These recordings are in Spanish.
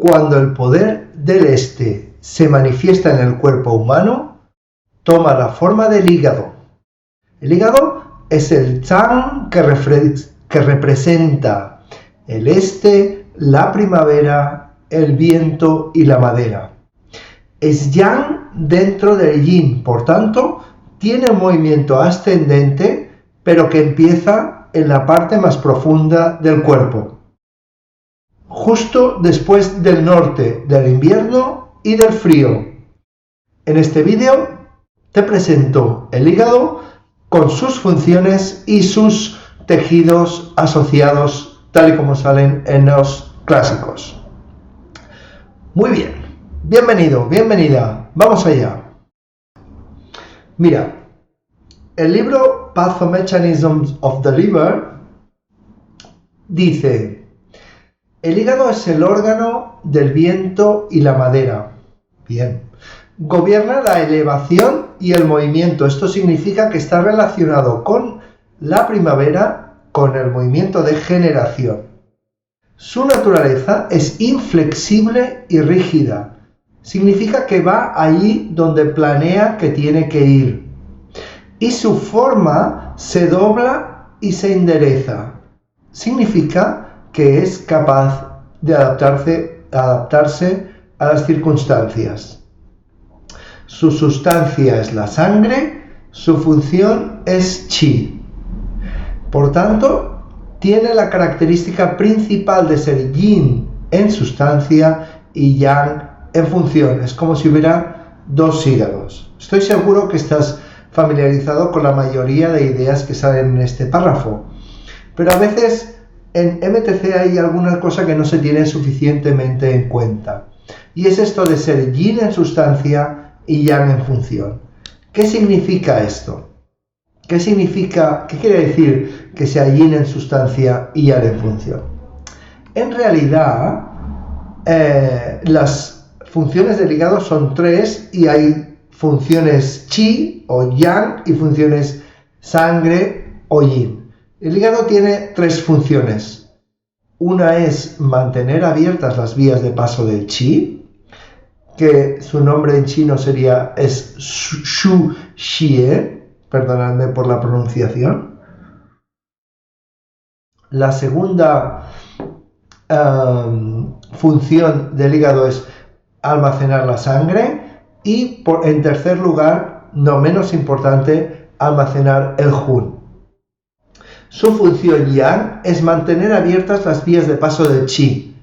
Cuando el poder del este se manifiesta en el cuerpo humano, toma la forma del hígado. El hígado es el Zhang que representa el este, la primavera, el viento y la madera. Es Yang dentro del Yin, por tanto, tiene un movimiento ascendente, pero que empieza en la parte más profunda del cuerpo, justo después del norte, del invierno y del frío. En este vídeo te presento el hígado con sus funciones y sus tejidos asociados, tal y como salen en los clásicos. Muy bien, bienvenido, bienvenida, vamos allá. Mira, el libro Pathomechanisms of the Liver dice: el hígado es el órgano del viento y la madera. Bien. Gobierna la elevación y el movimiento. Esto significa que está relacionado con la primavera, con el movimiento de generación. Su naturaleza es inflexible y rígida. Significa que va allí donde planea que tiene que ir. Y su forma se dobla y se endereza. Significa que es capaz de adaptarse a las circunstancias. Su sustancia es la sangre, su función es chi. Por tanto, tiene la característica principal de ser yin en sustancia y yang en función. Es como si hubiera dos hígados. Estoy seguro que estás familiarizado con la mayoría de ideas que salen en este párrafo. Pero a veces en MTC hay alguna cosa que no se tiene suficientemente en cuenta. Y es esto de ser yin en sustancia y yang en función. ¿Qué significa esto? ¿Qué quiere decir que sea yin en sustancia y yang en función? En realidad, las funciones del hígado son tres y hay funciones chi o yang y funciones sangre o yin. El hígado tiene tres funciones. Una es mantener abiertas las vías de paso del chi, que su nombre en chino es Shu Xie, perdonadme por la pronunciación. La segunda función del hígado es almacenar la sangre y, en tercer lugar, no menos importante, almacenar el Jun. Su función yang es mantener abiertas las vías de paso del chi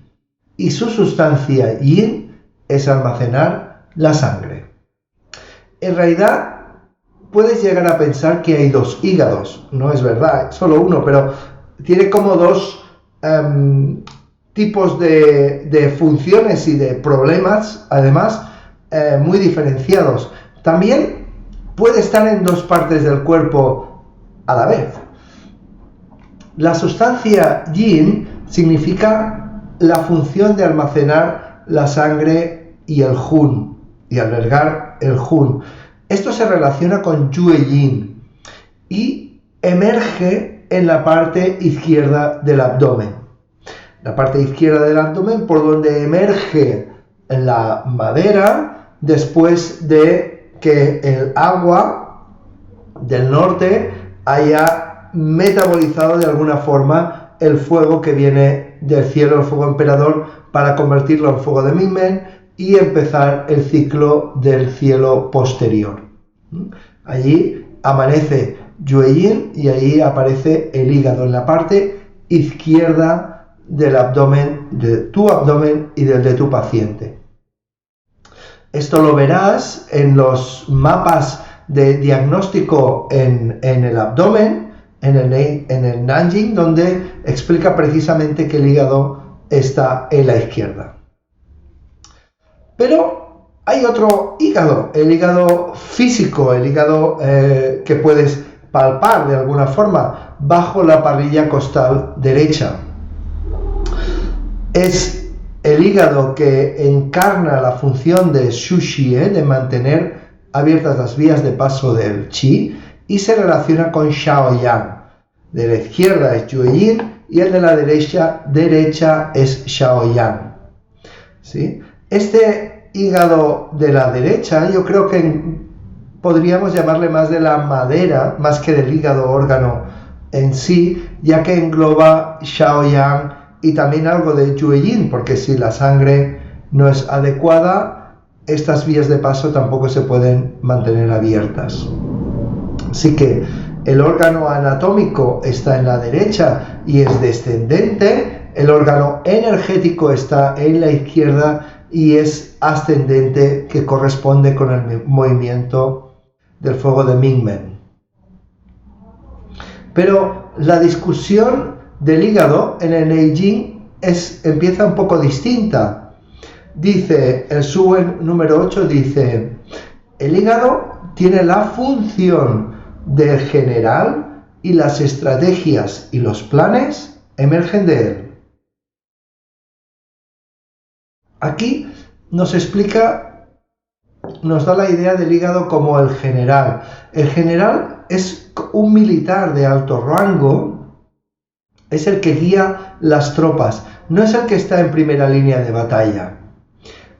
y su sustancia yin es almacenar la sangre. En realidad, puedes llegar a pensar que hay dos hígados. No es verdad, solo uno, pero tiene como dos tipos de funciones y de problemas, además, muy diferenciados. También puede estar en dos partes del cuerpo a la vez. La sustancia yin significa la función de almacenar la sangre y el Jun, y albergar el Jun. Esto se relaciona con Yue Yin y emerge en la parte izquierda del abdomen. La parte izquierda del abdomen por donde emerge la madera después de que el agua del norte haya metabolizado de alguna forma el fuego que viene del cielo, el fuego emperador, para convertirlo en fuego de Minmen y empezar el ciclo del cielo posterior. Allí amanece Yue Yin y ahí aparece el hígado en la parte izquierda del abdomen, de tu abdomen y del de tu paciente. Esto lo verás en los mapas de diagnóstico en el abdomen, en el Nanjing, donde explica precisamente que el hígado está en la izquierda. Pero hay otro hígado, el hígado físico, el hígado que puedes palpar de alguna forma bajo la parrilla costal derecha. Es el hígado que encarna la función de Shu Xie, de mantener abiertas las vías de paso del Qi, y se relaciona con Shao Yang. De la izquierda es Yue Yin y el de la derecha es Shao Yang. ¿sí? Este hígado de la derecha, yo creo que podríamos llamarle más de la madera, más que del hígado órgano en sí, ya que engloba Shaoyang y también algo de Yueyin, porque si la sangre no es adecuada, estas vías de paso tampoco se pueden mantener abiertas. Así que el órgano anatómico está en la derecha y es descendente, el órgano energético está en la izquierda y es ascendente, que corresponde con el movimiento del fuego de Mingmen. Pero la discusión del hígado en el Neijing empieza un poco distinta. Dice, el Suen número 8 dice, el hígado tiene la función del general y las estrategias y los planes emergen de él. Aquí nos explica, nos da la idea del hígado como el general. El general es un militar de alto rango, es el que guía las tropas, no es el que está en primera línea de batalla,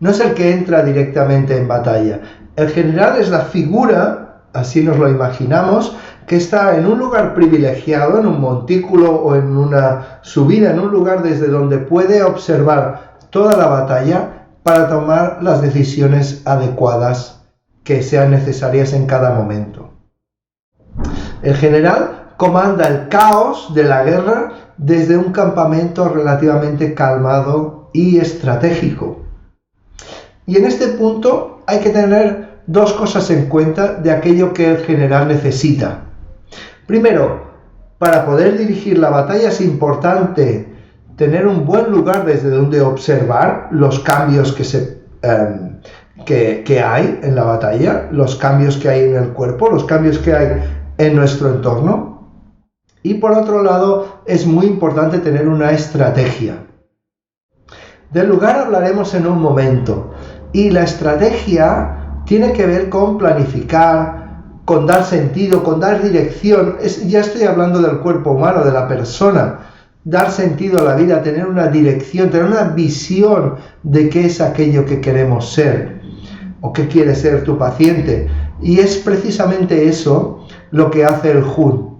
no es el que entra directamente en batalla. El general es la figura, así nos lo imaginamos, que está en un lugar privilegiado, en un montículo o en una subida, en un lugar desde donde puede observar toda la batalla para tomar las decisiones adecuadas que sean necesarias en cada momento. El general comanda el caos de la guerra desde un campamento relativamente calmado y estratégico. Y en este punto hay que tener dos cosas en cuenta de aquello que el general necesita. Primero, para poder dirigir la batalla es importante tener un buen lugar desde donde observar los cambios que hay en la batalla, los cambios que hay en el cuerpo, los cambios que hay en nuestro entorno. Y por otro lado, es muy importante tener una estrategia. Del lugar hablaremos en un momento. Y la estrategia tiene que ver con planificar, con dar sentido, con dar dirección. Ya estoy hablando del cuerpo humano, de la persona. Dar sentido a la vida, tener una dirección, tener una visión de qué es aquello que queremos ser o qué quiere ser tu paciente. Y es precisamente eso lo que hace el Jun.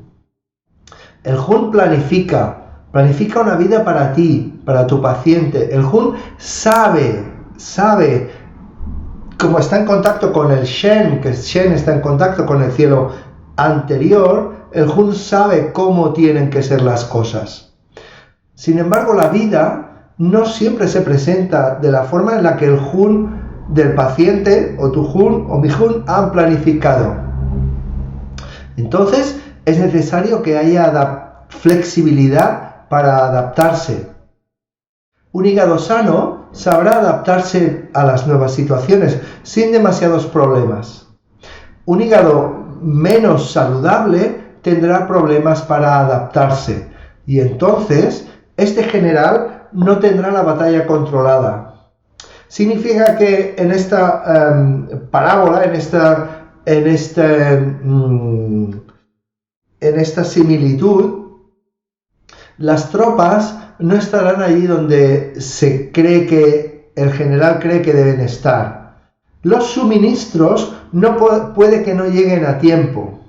El Jun planifica una vida para ti, para tu paciente. El Jun sabe, como está en contacto con el Shen, que Shen está en contacto con el cielo anterior, el Jun sabe cómo tienen que ser las cosas. Sin embargo, la vida no siempre se presenta de la forma en la que el Jun del paciente, o tu Jun, o mi Jun, han planificado. Entonces, es necesario que haya flexibilidad para adaptarse. Un hígado sano sabrá adaptarse a las nuevas situaciones sin demasiados problemas. Un hígado menos saludable tendrá problemas para adaptarse y entonces este general no tendrá la batalla controlada. Significa que en esta parábola, en esta similitud, las tropas no estarán allí donde el general cree que deben estar. Los suministros puede que no lleguen a tiempo.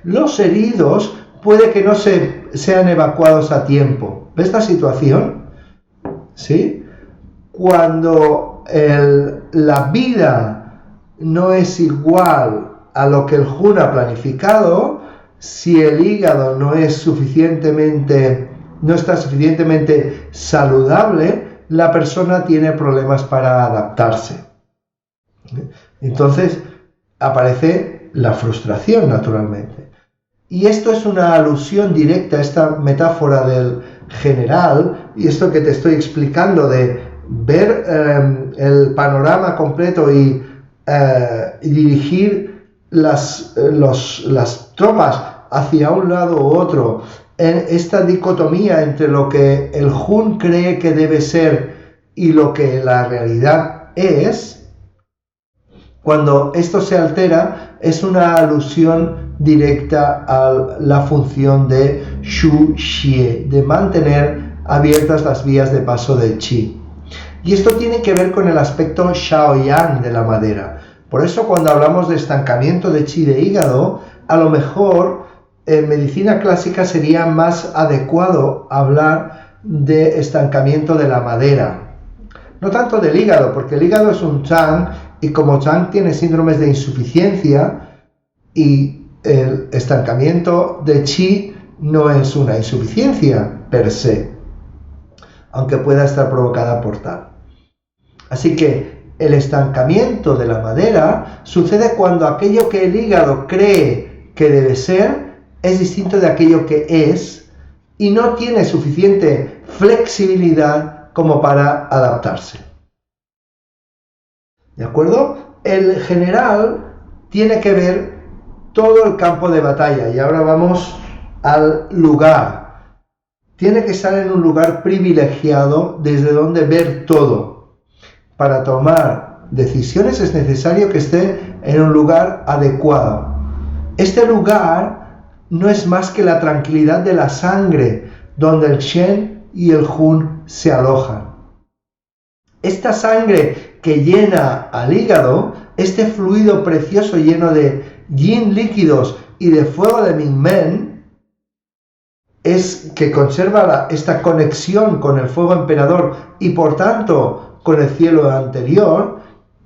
Los heridos puede que no sean evacuados a tiempo. ¿Ves la situación? ¿Sí? Cuando la vida no es igual a lo que el Jun ha planificado, si el hígado no está suficientemente saludable, la persona tiene problemas para adaptarse. Entonces aparece la frustración, naturalmente. Y esto es una alusión directa a esta metáfora del general, y esto que te estoy explicando de ver el panorama completo y dirigir las tropas hacia un lado u otro, en esta dicotomía entre lo que el Jun cree que debe ser y lo que la realidad es. Cuando esto se altera, es una alusión directa a la función de Shu Xie, de mantener abiertas las vías de paso del Qi. Y esto tiene que ver con el aspecto Shaoyang de la madera. Por eso cuando hablamos de estancamiento de chi de hígado, a lo mejor en medicina clásica sería más adecuado hablar de estancamiento de la madera. No tanto del hígado, porque el hígado es un Chang y como Chang tiene síndromes de insuficiencia y el estancamiento de chi no es una insuficiencia per se, aunque pueda estar provocada por tal. Así que el estancamiento de la madera sucede cuando aquello que el hígado cree que debe ser es distinto de aquello que es y no tiene suficiente flexibilidad como para adaptarse. ¿De acuerdo? El general tiene que ver todo el campo de batalla y ahora vamos al lugar. Tiene que estar en un lugar privilegiado desde donde ver todo. Para tomar decisiones es necesario que esté en un lugar adecuado. Este lugar no es más que la tranquilidad de la sangre, donde el Shen y el Hun se alojan. Esta sangre que llena al hígado, este fluido precioso lleno de yin líquidos y de fuego de Mingmen, es que conserva esta conexión con el fuego emperador y por tanto con el cielo anterior,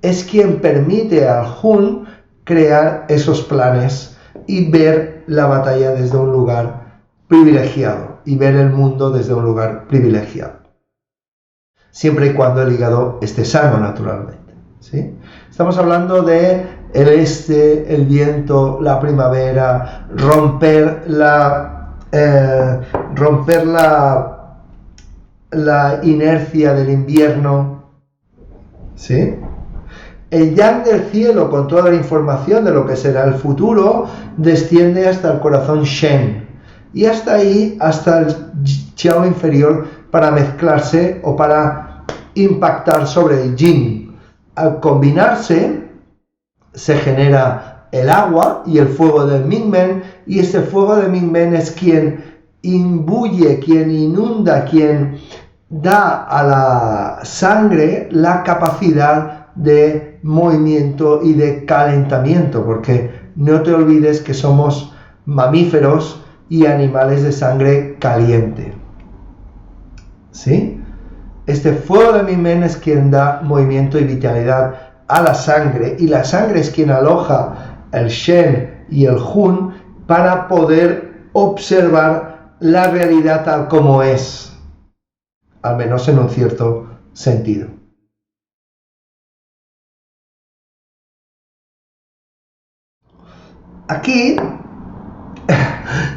es quien permite al Hun crear esos planes y ver la batalla desde un lugar privilegiado y ver el mundo desde un lugar privilegiado. Siempre y cuando el hígado esté sano, naturalmente. ¿Sí? Estamos hablando de el este, el viento, la primavera, romper la inercia del invierno. ¿Sí? El yang del cielo, con toda la información de lo que será el futuro, desciende hasta el corazón Shen y hasta ahí, hasta el Qiao inferior, para mezclarse o para impactar sobre el Yin. Al combinarse se genera el agua y el fuego de Mingmen, y este fuego de Mingmen es quien imbuye, quien inunda, quien da a la sangre la capacidad de movimiento y de calentamiento, porque no te olvides que somos mamíferos y animales de sangre caliente. ¿Sí? Este fuego de Mingmen es quien da movimiento y vitalidad a la sangre, y la sangre es quien aloja el Shen y el Hun para poder observar la realidad tal como es, al menos en un cierto sentido. Aquí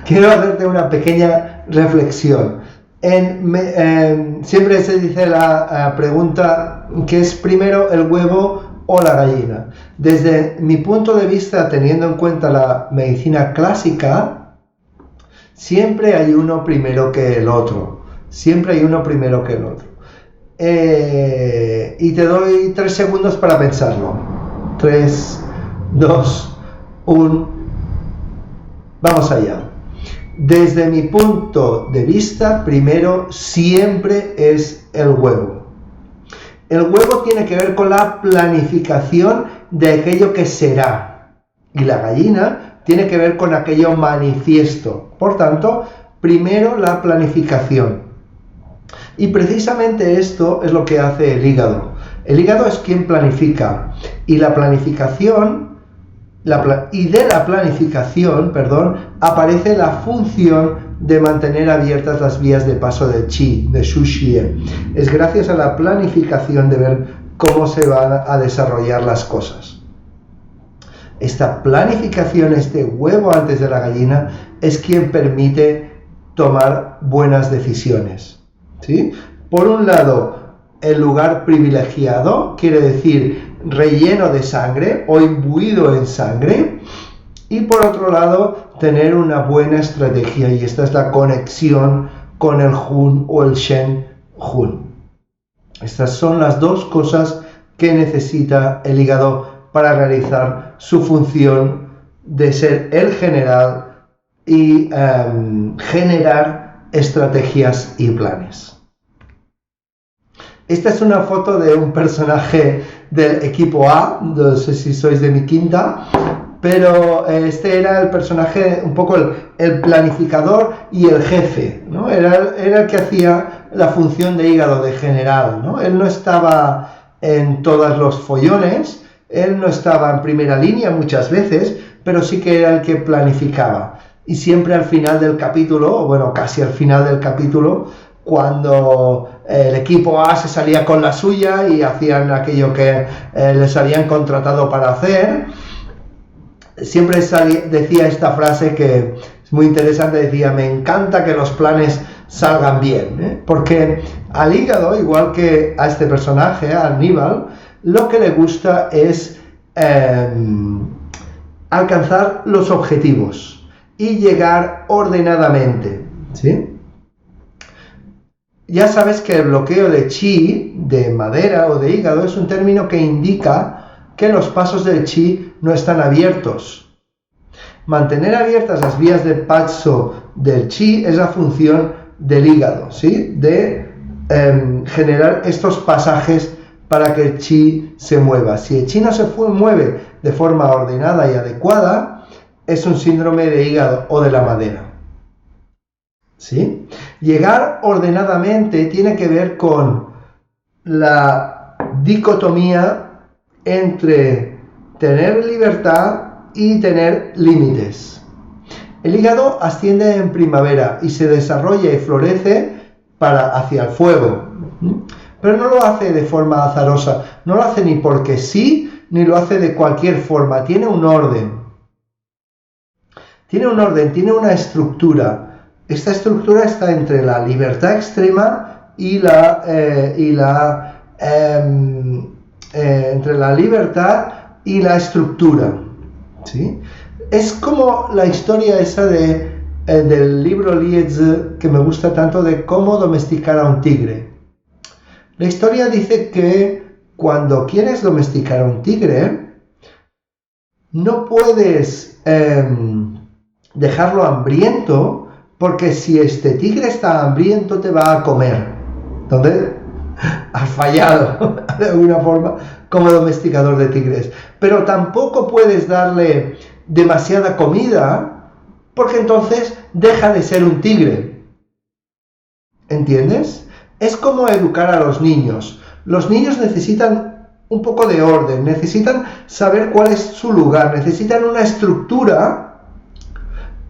quiero hacerte una pequeña reflexión. Siempre se dice la pregunta que es primero el huevo o la gallina. Desde mi punto de vista, teniendo en cuenta la medicina clásica, siempre hay uno primero que el otro. Siempre hay uno primero que el otro. Y te doy 3 segundos para pensarlo. 3, 2, 1. Vamos allá. Desde mi punto de vista, primero siempre es el huevo. El huevo tiene que ver con la planificación de aquello que será. Y la gallina tiene que ver con aquello manifiesto. Por tanto, primero la planificación. Y precisamente esto es lo que hace el hígado. El hígado es quien planifica. Y la planificación, de la planificación, aparece la función de mantener abiertas las vías de paso de Qi, de Shu Xie. Es gracias a la planificación de ver cómo se van a desarrollar las cosas. Esta planificación, este huevo antes de la gallina, es quien permite tomar buenas decisiones. ¿Sí? Por un lado, el lugar privilegiado, quiere decir relleno de sangre o imbuido en sangre, y por otro lado, tener una buena estrategia, y esta es la conexión con el Hun o el Shen Hun. Estas son las dos cosas que necesita el hígado para realizar su función de ser el general y generar estrategias y planes. Esta es una foto de un personaje del equipo A, no sé si sois de mi quinta, pero este era el personaje, un poco el planificador y el jefe, ¿no? Era el que hacía la función de hígado, de general, ¿no? Él no estaba en todos los follones, él no estaba en primera línea muchas veces, pero sí que era el que planificaba. Y siempre al final del capítulo, o bueno, casi al final del capítulo, cuando el equipo A se salía con la suya y hacían aquello que les habían contratado para hacer, siempre decía esta frase que es muy interesante, decía: me encanta que los planes salgan bien, ¿eh? Porque al hígado, igual que a este personaje, a Aníbal, lo que le gusta es alcanzar los objetivos y llegar ordenadamente, ¿sí? Ya sabes que el bloqueo de chi, de madera o de hígado, es un término que indica que los pasos del chi no están abiertos. Mantener abiertas las vías de paso del chi es la función del hígado, ¿sí? De generar estos pasajes para que el chi se mueva. Si el chi no se mueve de forma ordenada y adecuada, es un síndrome de hígado o de la madera, ¿sí? Llegar ordenadamente tiene que ver con la dicotomía entre tener libertad y tener límites. El hígado asciende en primavera y se desarrolla y florece hacia el fuego, pero no lo hace de forma azarosa, no lo hace ni porque sí, ni lo hace de cualquier forma, tiene un orden. Tiene Tiene una estructura. Esta estructura está entre la libertad extrema entre la libertad y la estructura, ¿sí? Es como la historia esa del libro Lietz, que me gusta tanto, de cómo domesticar a un tigre. La historia dice que cuando quieres domesticar a un tigre, no puedes dejarlo hambriento, porque si este tigre está hambriento te va a comer. Entonces, has fallado de alguna forma como domesticador de tigres. Pero tampoco puedes darle demasiada comida, porque entonces deja de ser un tigre. ¿Entiendes? Es como educar a los niños. Los niños necesitan un poco de orden, necesitan saber cuál es su lugar, necesitan una estructura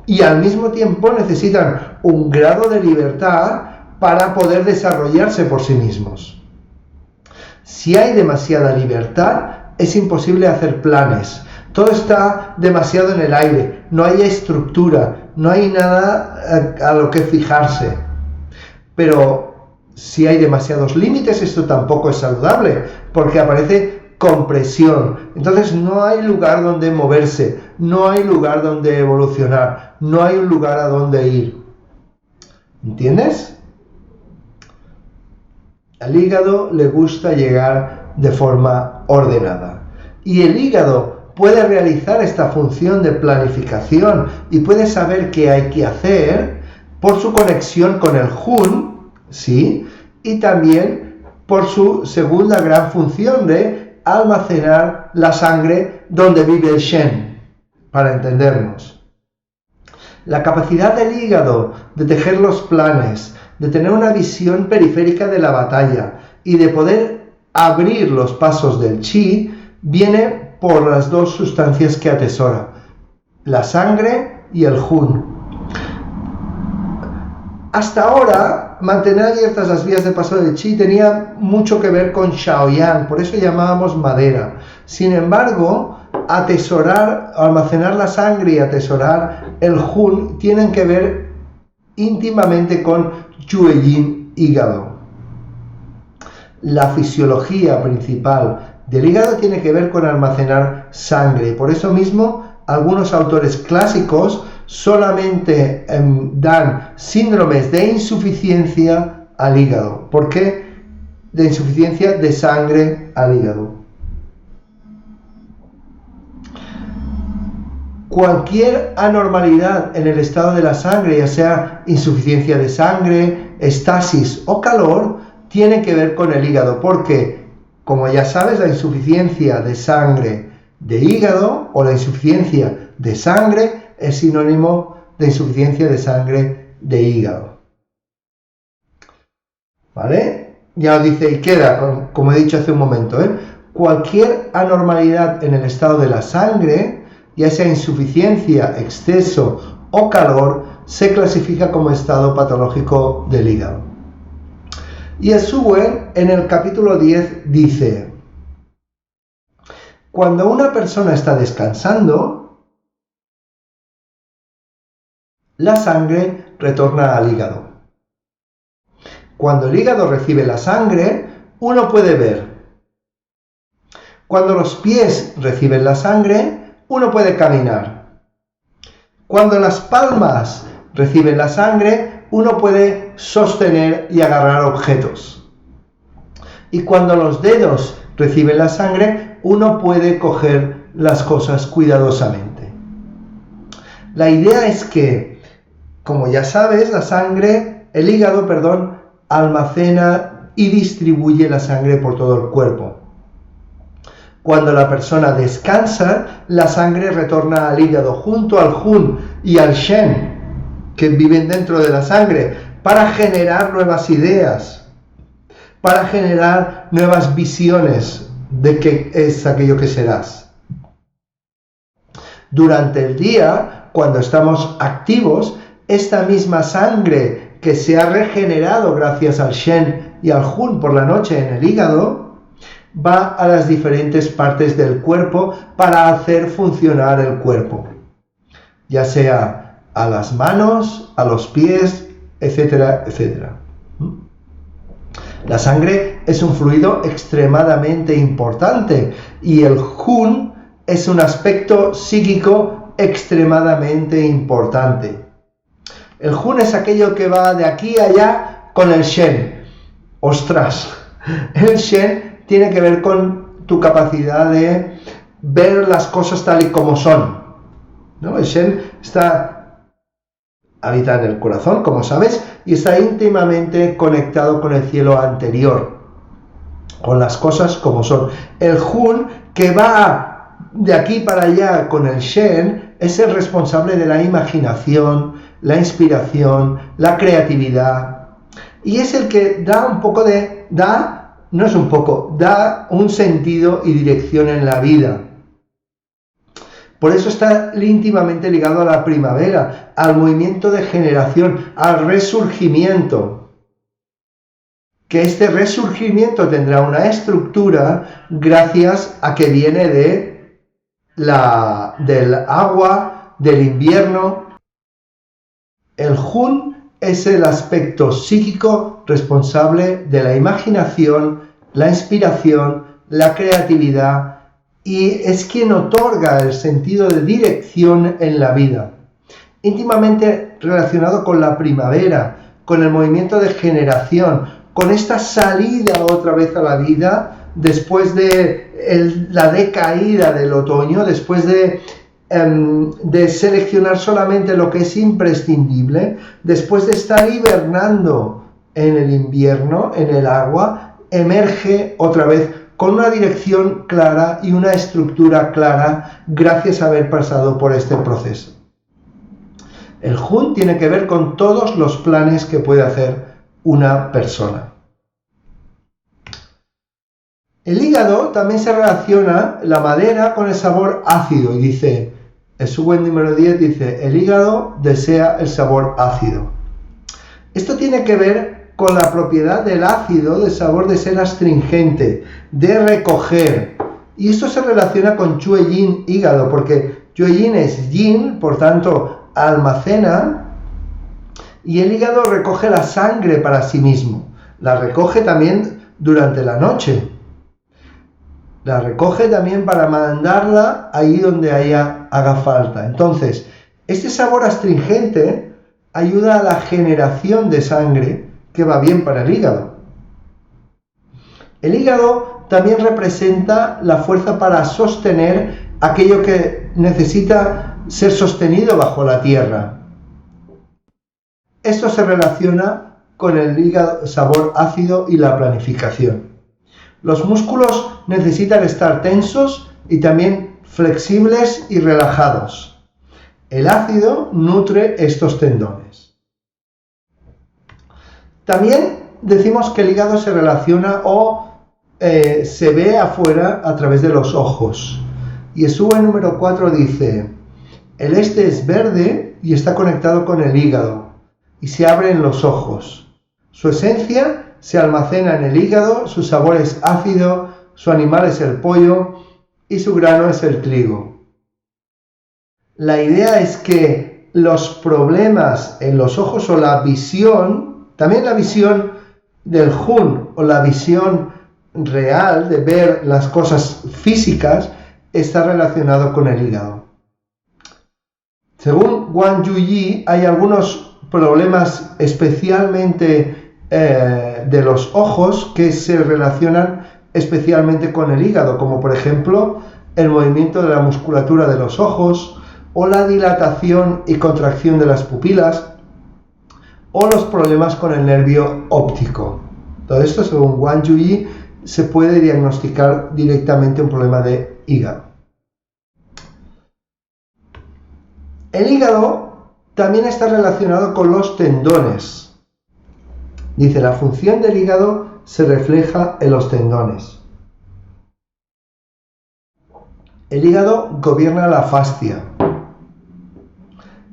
y al mismo tiempo necesitan un grado de libertad para poder desarrollarse por sí mismos. Si hay demasiada libertad, es imposible hacer planes. Todo está demasiado en el aire, no hay estructura, no hay nada a lo que fijarse. Pero si hay demasiados límites, esto tampoco es saludable, porque aparece compresión. Entonces no hay lugar donde moverse, no hay lugar donde evolucionar, no hay un lugar a donde ir. ¿Entiendes? Al hígado le gusta llegar de forma ordenada. Y el hígado puede realizar esta función de planificación y puede saber qué hay que hacer por su conexión con el Hun, ¿sí? Y también por su segunda gran función de almacenar la sangre donde vive el Shen, para entendernos. La capacidad del hígado de tejer los planes, de tener una visión periférica de la batalla y de poder abrir los pasos del chi, viene por las dos sustancias que atesora, la sangre y el Hun. Hasta ahora, mantener abiertas las vías de paso del chi tenía mucho que ver con Shaoyang, por eso llamábamos madera. Sin embargo, almacenar la sangre y atesorar el Hun tienen que ver íntimamente con Yueying, hígado. La fisiología principal del hígado tiene que ver con almacenar sangre. Por eso mismo, algunos autores clásicos solamente dan síndromes de insuficiencia al hígado. ¿Por qué? De insuficiencia de sangre al hígado. Cualquier anormalidad en el estado de la sangre, ya sea insuficiencia de sangre, estasis o calor, tiene que ver con el hígado, porque, como ya sabes, la insuficiencia de sangre de hígado o la insuficiencia de sangre es sinónimo de insuficiencia de sangre de hígado. ¿Vale? Ya os dice, y queda, como he dicho hace un momento, cualquier anormalidad en el estado de la sangre, ya sea insuficiencia, exceso o calor, se clasifica como estado patológico del hígado. Y Sewell en el capítulo 10 dice: cuando una persona está descansando, la sangre retorna al hígado. Cuando el hígado recibe la sangre, uno puede ver. Cuando los pies reciben la sangre, uno puede caminar. Cuando las palmas reciben la sangre, uno puede sostener y agarrar objetos. Y cuando los dedos reciben la sangre, uno puede coger las cosas cuidadosamente. La idea es que, como ya sabes, el hígado, almacena y distribuye la sangre por todo el cuerpo. Cuando la persona descansa, la sangre retorna al hígado junto al Jun y al Shen, que viven dentro de la sangre, para generar nuevas ideas, para generar nuevas visiones de qué es aquello que serás. Durante el día, cuando estamos activos, esta misma sangre que se ha regenerado gracias al Shen y al Jun por la noche en el hígado, va a las diferentes partes del cuerpo para hacer funcionar el cuerpo, ya sea a las manos, a los pies, etcétera, etcétera. La sangre es un fluido extremadamente importante y el Jun es un aspecto psíquico extremadamente importante. El Jun es aquello que va de aquí a allá con el Shen. ¡Ostras! El Shen tiene que ver con tu capacidad de ver las cosas tal y como son, ¿no? El Shen habita en el corazón, como sabes, y está íntimamente conectado con el cielo anterior, con las cosas como son. El Jun, que va de aquí para allá con el Shen, es el responsable de la imaginación, la inspiración, la creatividad, y es el que da un sentido y dirección en la vida. Por eso está íntimamente ligado a la primavera, al movimiento de generación, al resurgimiento. Que este resurgimiento tendrá una estructura gracias a que viene del agua, del invierno. El Jun es el aspecto psíquico responsable de la imaginación, la inspiración, la creatividad, y es quien otorga el sentido de dirección en la vida. Íntimamente relacionado con la primavera, con el movimiento de generación, con esta salida otra vez a la vida después de la decaída del otoño, después de seleccionar solamente lo que es imprescindible, después de estar hibernando en el invierno, en el agua, emerge otra vez con una dirección clara y una estructura clara gracias a haber pasado por este proceso. El Jun tiene que ver con todos los planes que puede hacer una persona. El hígado también se relaciona, la madera, con el sabor ácido, y dice, el Sewell número 10 dice, el hígado desea el sabor ácido. Esto tiene que ver con la propiedad del ácido, del sabor, de ser astringente, de recoger. Y esto se relaciona con Chue Yin, hígado, porque Chue Yin es Yin, por tanto almacena, y el hígado recoge la sangre para sí mismo. La recoge también durante la noche. La recoge también para mandarla ahí donde haga falta. Entonces, este sabor astringente ayuda a la generación de sangre que va bien para el hígado. El hígado también representa la fuerza para sostener aquello que necesita ser sostenido bajo la tierra. Esto se relaciona con el hígado, sabor ácido y la planificación. Los músculos necesitan estar tensos y también flexibles y relajados. El ácido nutre estos tendones. También decimos que el hígado se relaciona se ve afuera a través de los ojos. Yeshua número 4 dice: el este es verde y está conectado con el hígado y se abren los ojos. Su esencia se almacena en el hígado, su sabor es ácido, su animal es el pollo y su grano es el trigo. La idea es que los problemas en los ojos o la visión, también la visión del Jun o la visión real de ver las cosas físicas, está relacionado con el hígado. Según Wang Yuyi, hay algunos problemas especialmente de los ojos que se relacionan especialmente con el hígado, como por ejemplo el movimiento de la musculatura de los ojos, o la dilatación y contracción de las pupilas, o los problemas con el nervio óptico. Todo esto, según Wang Yuyi, se puede diagnosticar directamente un problema de hígado. El hígado también está relacionado con los tendones. Dice, la función del hígado se refleja en los tendones. El hígado gobierna la fascia.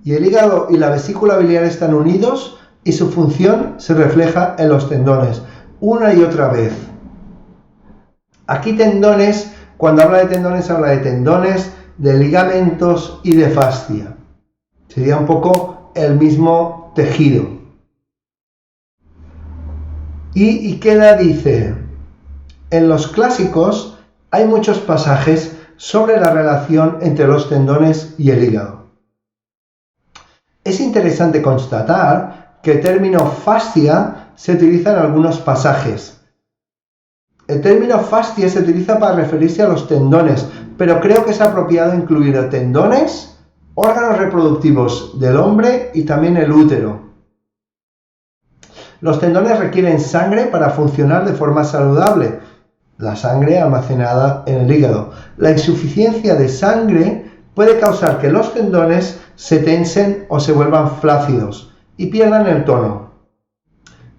Y el hígado y la vesícula biliar están unidos y su función se refleja en los tendones, una y otra vez. Aquí tendones, cuando habla de tendones, de ligamentos y de fascia. Sería un poco el mismo tejido. Y Ikeda dice, en los clásicos hay muchos pasajes sobre la relación entre los tendones y el hígado. Es interesante constatar que el término fascia se utiliza en algunos pasajes. El término fascia se utiliza para referirse a los tendones, pero creo que es apropiado incluir tendones, órganos reproductivos del hombre y también el útero. Los tendones requieren sangre para funcionar de forma saludable, la sangre almacenada en el hígado. La insuficiencia de sangre puede causar que los tendones se tensen o se vuelvan flácidos y pierdan el tono.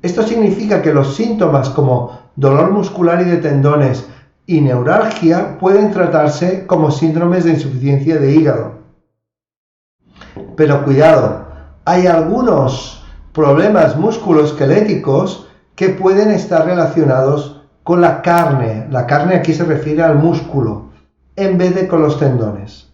Esto significa que los síntomas como dolor muscular y de tendones y neuralgia pueden tratarse como síndromes de insuficiencia de hígado. Pero cuidado, hay algunos problemas musculoesqueléticos que pueden estar relacionados con la carne. La carne aquí se refiere al músculo, en vez de con los tendones.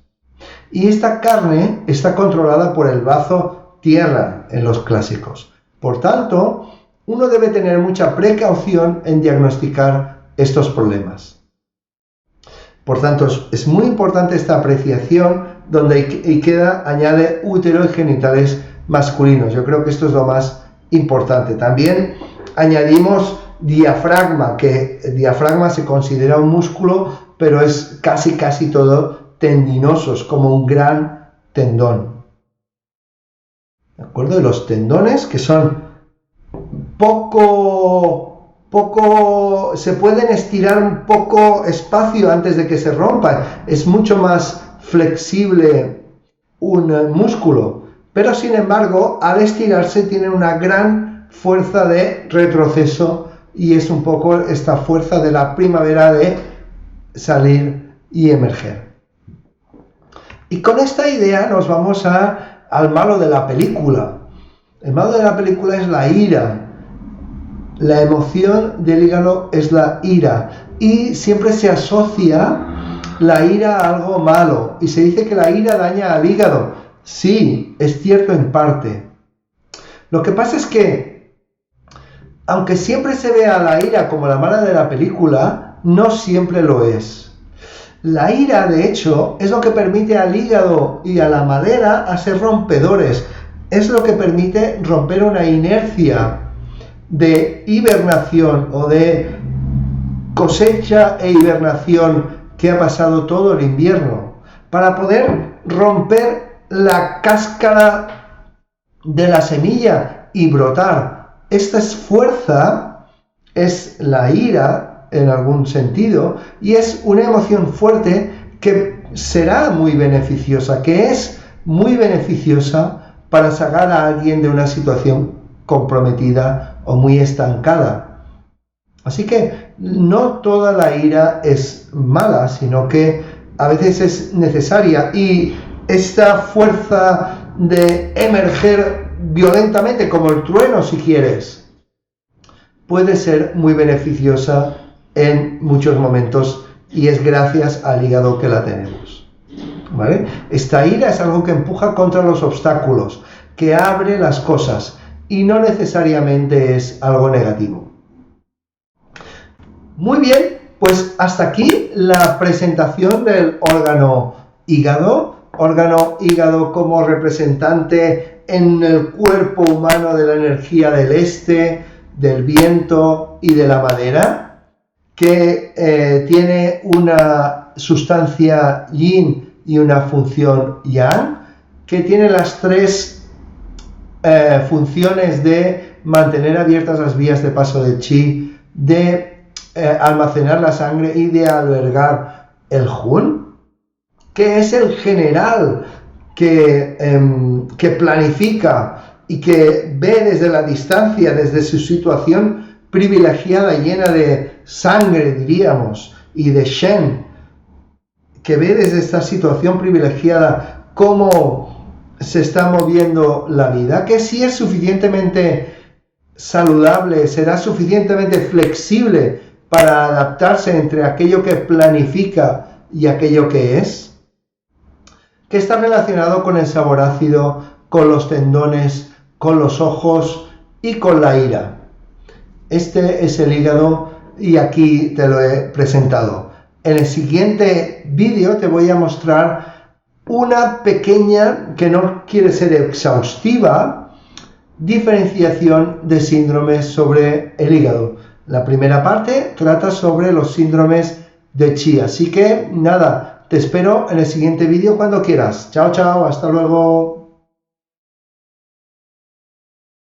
Y esta carne está controlada por el brazo tierra en los clásicos. Por tanto, uno debe tener mucha precaución en diagnosticar estos problemas. Por tanto, es muy importante esta apreciación donde Ikeda añade útero y genitales masculinos. Yo creo que esto es lo más importante. También añadimos diafragma, que el diafragma se considera un músculo, pero es casi todo tendinosos, como un gran tendón. ¿De acuerdo? De los tendones, que son se pueden estirar un poco espacio antes de que se rompan. Es mucho más flexible un músculo, pero sin embargo, al estirarse tienen una gran fuerza de retroceso y es un poco esta fuerza de la primavera de salir y emerger. Y con esta idea nos vamos al malo de la película. El malo de la película es la ira. La emoción del hígado es la ira. Y siempre se asocia la ira a algo malo. Y se dice que la ira daña al hígado. Sí, es cierto en parte. Lo que pasa es que, aunque siempre se vea la ira como la mala de la película, no siempre lo es. La ira, de hecho, es lo que permite al hígado y a la madera a ser rompedores. Es lo que permite romper una inercia de hibernación o de cosecha e hibernación que ha pasado todo el invierno, para poder romper la cáscara de la semilla y brotar. esta es fuerza, es la ira en algún sentido, y es una emoción fuerte que será muy beneficiosa, que es muy beneficiosa para sacar a alguien de una situación comprometida o muy estancada. Así que no toda la ira es mala, sino que a veces es necesaria, y esta fuerza de emerger violentamente, como el trueno si quieres, puede ser muy beneficiosa en muchos momentos, y es gracias al hígado que la tenemos, ¿vale? Esta ira es algo que empuja contra los obstáculos, que abre las cosas, y no necesariamente es algo negativo. Muy bien, pues hasta aquí la presentación del órgano hígado. Órgano hígado como representante en el cuerpo humano de la energía del este, del viento y de la madera, que tiene una sustancia yin y una función yang, que tiene las tres funciones de mantener abiertas las vías de paso de chi, de almacenar la sangre y de albergar el Jun, que es el general que planifica y que ve desde la distancia, desde su situación privilegiada, llena de sangre, diríamos, y de Shen, que ve desde esta situación privilegiada cómo se está moviendo la vida, que si es suficientemente saludable, será suficientemente flexible para adaptarse entre aquello que planifica y aquello que es, que está relacionado con el sabor ácido, con los tendones, con los ojos y con la ira. Este es el hígado y aquí te lo he presentado. En el siguiente vídeo te voy a mostrar una pequeña, que no quiere ser exhaustiva, diferenciación de síndromes sobre el hígado. La primera parte trata sobre los síndromes de Chi. Así que nada, te espero en el siguiente vídeo cuando quieras. Chao, chao, hasta luego.